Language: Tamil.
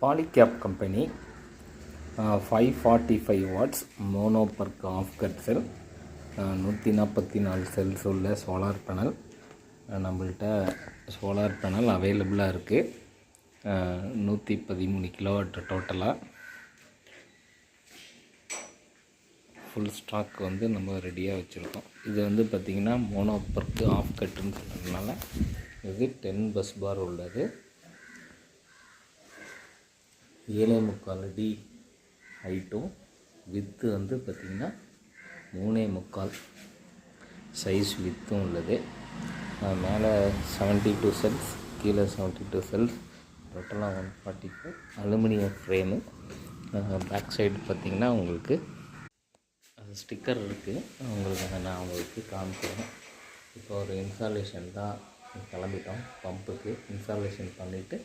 Polycab company 545 watts mono per half cut cell 144 cells உள்ள சோலார் பேனல் நம்மள்கிட்ட சோலார் பேனல் அவைலபிளாக இருக்குது. 113 கிலோவாட் டோட்டலாக ஃபுல் ஸ்டாக் நம்ம ரெடியாக வச்சுருக்கோம். இது பார்த்திங்கன்னா மோனோ பர்க்கு ஆஃப் கட்டுன்னு சொல்கிறதுனால இது 10 பஸ் பார் உள்ளது. 7.25 அடி ஹைட்டும் வித்து பார்த்திங்கன்னா 3.25 சைஸ் வித்தும் உள்ளது. மேலே 72 செல்ஸ், கீழே 72 செல்ஸ், டோட்டலாக 144 அலுமினியம் ஃப்ரேமு. பேக் சைடு பார்த்திங்கன்னா உங்களுக்கு ஸ்டிக்கர் இருக்குது. நான் உங்களுக்கு காமிக்கிறேன். இப்போ ஒரு இன்ஸ்டாலேஷன் தான் கிளம்பிட்டோம். பம்புக்கு இன்ஸ்டாலேஷன் பண்ணிவிட்டு